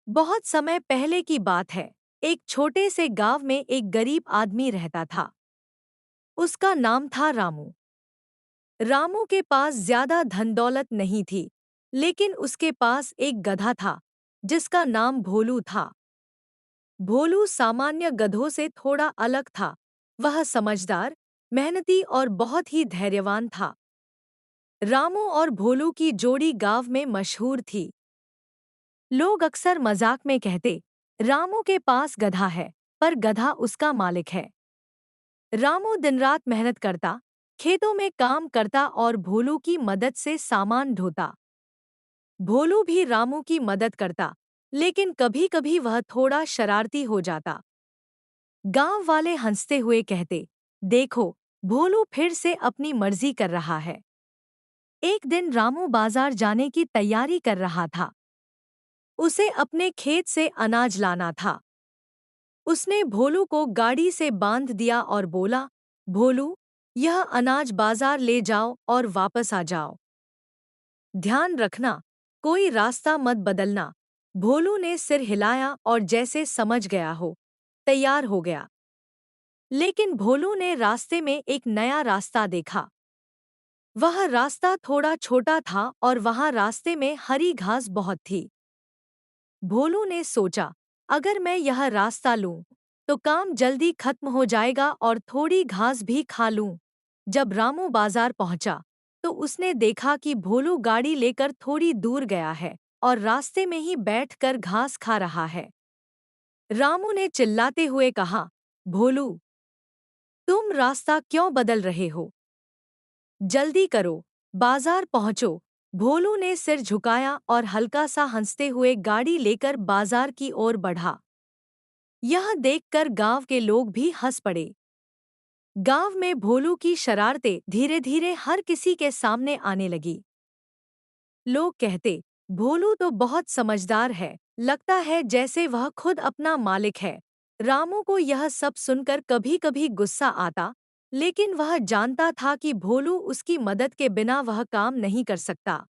बहुत समय पहले की बात है। एक छोटे से गांव में एक गरीब आदमी रहता था। उसका नाम था रामू। रामू के पास ज्यादा धन दौलत नहीं थी, लेकिन उसके पास एक गधा था जिसका नाम भोलू था। भोलू सामान्य गधों से थोड़ा अलग था। वह समझदार, मेहनती और बहुत ही धैर्यवान था। रामू और भोलू की जोड़ी गांव में मशहूर थी। लोग अक्सर मजाक में कहते, रामू के पास गधा है, पर गधा उसका मालिक है। रामू दिन रात मेहनत करता, खेतों में काम करता और भोलू की मदद से सामान ढोता। भोलू भी रामू की मदद करता, लेकिन कभी-कभी वह थोड़ा शरारती हो जाता। गांव वाले हंसते हुए कहते, देखो, भोलू फिर से अपनी मर्जी कर रहा है। एक दिन रामू बाजार जाने की तैयारी कर रहा था। उसे अपने खेत से अनाज लाना था। उसने भोलू को गाड़ी से बांध दिया और बोला, भोलू, यह अनाज बाजार ले जाओ और वापस आ जाओ। ध्यान रखना, कोई रास्ता मत बदलना। भोलू ने सिर हिलाया और जैसे समझ गया हो, तैयार हो गया। लेकिन भोलू ने रास्ते में एक नया रास्ता देखा। वह रास्ता थोड़ा छोटा था और वहां रास्ते में हरी घास बहुत थी। भोलू ने सोचा, अगर मैं यह रास्ता लूं, तो काम जल्दी खत्म हो जाएगा और थोड़ी घास भी खा लूं। जब रामू बाजार पहुंचा, तो उसने देखा कि भोलू गाड़ी लेकर थोड़ी दूर गया है और रास्ते में ही बैठकर घास खा रहा है। रामू ने चिल्लाते हुए कहा, भोलू, तुम रास्ता क्यों बदल रहे हो? जल्दी करो, बाजार पहुंचो। भोलू ने सिर झुकाया और हल्का सा हंसते हुए गाड़ी लेकर बाजार की ओर बढ़ा। यह देखकर गांव के लोग भी हंस पड़े। गांव में भोलू की शरारतें धीरे धीरे हर किसी के सामने आने लगी। लोग कहते, भोलू तो बहुत समझदार है, लगता है जैसे वह खुद अपना मालिक है। रामू को यह सब सुनकर कभी-कभी गुस्सा आता, लेकिन वह जानता था कि भोलू उसकी मदद के बिना वह काम नहीं कर सकता।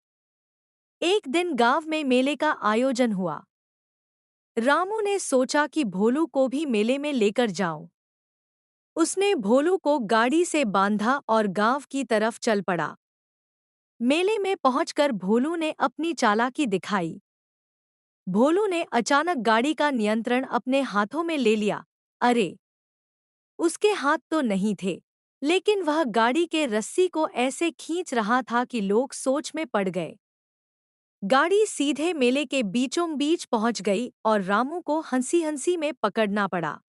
एक दिन गांव में मेले का आयोजन हुआ। रामू ने सोचा कि भोलू को भी मेले में लेकर जाऊं। उसने भोलू को गाड़ी से बांधा और गांव की तरफ चल पड़ा। मेले में पहुंचकर भोलू ने अपनी चालाकी दिखाई। भोलू ने अचानक गाड़ी का नियंत्रण अपने हाथों में ले लिया। अरे! उसके हाथ तो नहीं थे, लेकिन वह गाड़ी के रस्सी को ऐसे खींच रहा था कि लोग सोच में पड़ गए। गाड़ी सीधे मेले के बीचों बीच पहुंच गई और रामू को हंसी-हंसी में पकड़ना पड़ा।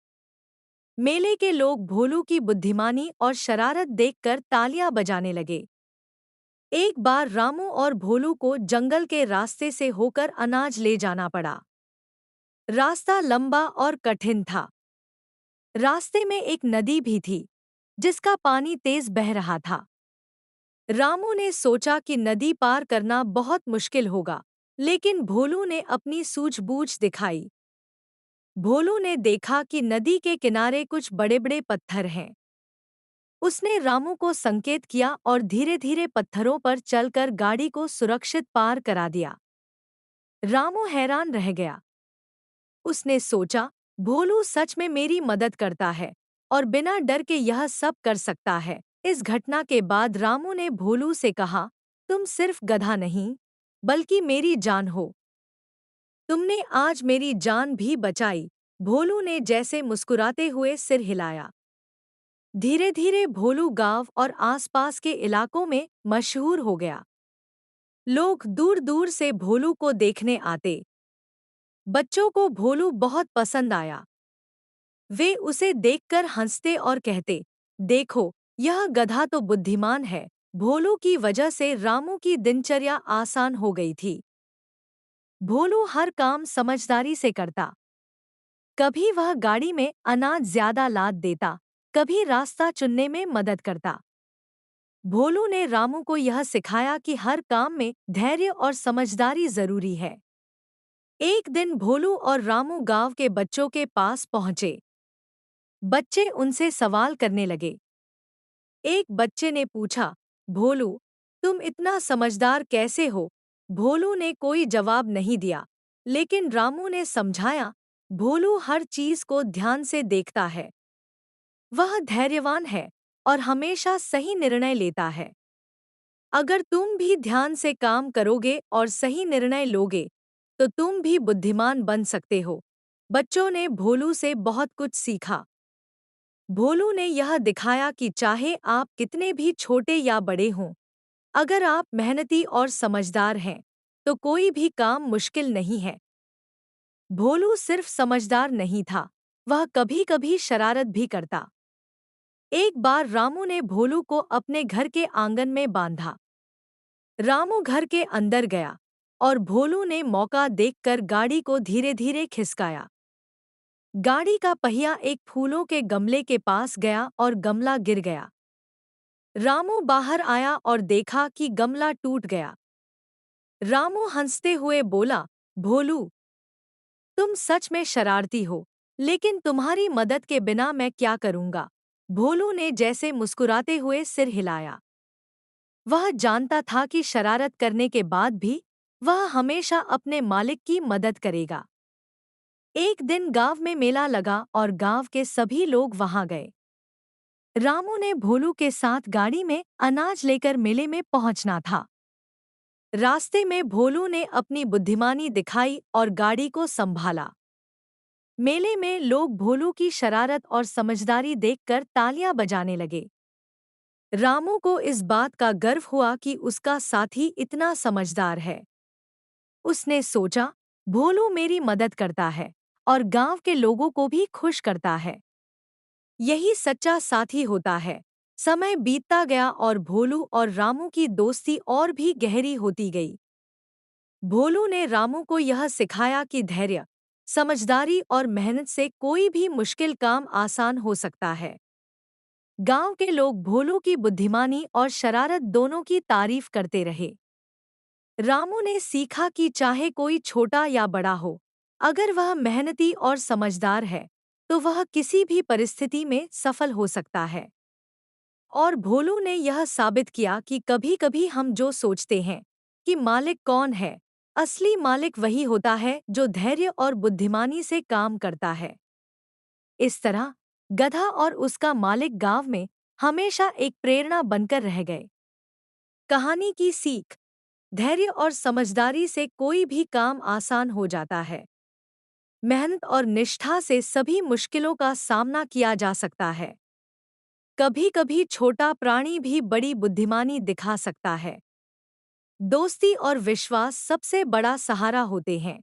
मेले के लोग भोलू की बुद्धिमानी और शरारत देखकर तालियां बजाने लगे। एक बार रामू और भोलू को जंगल के रास्ते से होकर अनाज ले जाना पड़ा। रास्ता लंबा और कठिन था। रास्ते में एक नदी भी थी, जिसका पानी तेज बह रहा था। रामू ने सोचा कि नदी पार करना बहुत मुश्किल होगा, लेकिन भोलू ने अपनी सूझबूझ दिखाई। भोलू ने देखा कि नदी के किनारे कुछ बड़े-बड़े पत्थर हैं। उसने रामू को संकेत किया और धीरे-धीरे पत्थरों पर चलकर गाड़ी को सुरक्षित पार करा दिया। रामू हैरान रह गया। उसने सोचा, भोलू सच में मेरी मदद करता है और बिना डर के यह सब कर सकता है। इस घटना के बाद रामू ने भोलू से कहा, तुम सिर्फ गधा नहीं, बल्कि मेरी जान हो। तुमने आज मेरी जान भी बचाई। भोलू ने जैसे मुस्कुराते हुए सिर हिलाया। धीरे धीरे भोलू गांव और आसपास के इलाकों में मशहूर हो गया। लोग दूर दूर से भोलू को देखने आते। बच्चों को भोलू बहुत पसंद आया। वे उसे देखकर हंसते और कहते, देखो, यह गधा तो बुद्धिमान है। भोलू की वजह से रामू की दिनचर्या आसान हो गई थी। भोलू हर काम समझदारी से करता। कभी वह गाड़ी में अनाज ज्यादा लाद देता, कभी रास्ता चुनने में मदद करता। भोलू ने रामू को यह सिखाया कि हर काम में धैर्य और समझदारी जरूरी है। एक दिन भोलू और रामू गांव के बच्चों के पास पहुंचे। बच्चे उनसे सवाल करने लगे। एक बच्चे ने पूछा, भोलू, तुम इतना समझदार कैसे हो? भोलू ने कोई जवाब नहीं दिया, लेकिन रामू ने समझाया, भोलू हर चीज को ध्यान से देखता है। वह धैर्यवान है और हमेशा सही निर्णय लेता है। अगर तुम भी ध्यान से काम करोगे और सही निर्णय लोगे, तो तुम भी बुद्धिमान बन सकते हो। बच्चों ने भोलू से बहुत कुछ सीखा। भोलू ने यह दिखाया कि चाहे आप कितने भी छोटे या बड़े हों, अगर आप मेहनती और समझदार हैं, तो कोई भी काम मुश्किल नहीं है। भोलू सिर्फ समझदार नहीं था, वह कभी-कभी शरारत भी करता। एक बार रामू ने भोलू को अपने घर के आंगन में बांधा। रामू घर के अंदर गया और भोलू ने मौका देखकर गाड़ी को धीरे-धीरे खिसकाया। गाड़ी का पहिया एक फूलों के गमले के पास गया और गमला गिर गया। रामू बाहर आया और देखा कि गमला टूट गया। रामू हंसते हुए बोला, भोलू, तुम सच में शरारती हो, लेकिन तुम्हारी मदद के बिना मैं क्या करूंगा? भोलू ने जैसे मुस्कुराते हुए सिर हिलाया। वह जानता था कि शरारत करने के बाद भी वह हमेशा अपने मालिक की मदद करेगा। एक दिन गांव में मेला लगा और गांव के सभी लोग वहां गए। रामू ने भोलू के साथ गाड़ी में अनाज लेकर मेले में पहुंचना था। रास्ते में भोलू ने अपनी बुद्धिमानी दिखाई और गाड़ी को संभाला। मेले में लोग भोलू की शरारत और समझदारी देखकर तालियां बजाने लगे। रामू को इस बात का गर्व हुआ कि उसका साथी इतना समझदार है। उसने सोचा, भोलू मेरी मदद करता है और गांव के लोगों को भी खुश करता है। यही सच्चा साथी होता है। समय बीतता गया और भोलू और रामू की दोस्ती और भी गहरी होती गई। भोलू ने रामू को यह सिखाया कि धैर्य, समझदारी और मेहनत से कोई भी मुश्किल काम आसान हो सकता है। गांव के लोग भोलू की बुद्धिमानी और शरारत दोनों की तारीफ करते रहे। रामू ने सीखा कि चाहे कोई छोटा या बड़ा हो, अगर वह मेहनती और समझदार है, तो वह किसी भी परिस्थिति में सफल हो सकता है। और भोलू ने यह साबित किया कि कभी-कभी हम जो सोचते हैं कि मालिक कौन है, असली मालिक वही होता है जो धैर्य और बुद्धिमानी से काम करता है। इस तरह गधा और उसका मालिक गांव में हमेशा एक प्रेरणा बनकर रह गए। कहानी की सीख: धैर्य और समझदारी से कोई भी काम आसान हो जाता है। मेहनत और निष्ठा से सभी मुश्किलों का सामना किया जा सकता है। कभी-कभी छोटा प्राणी भी बड़ी बुद्धिमानी दिखा सकता है। दोस्ती और विश्वास सबसे बड़ा सहारा होते हैं।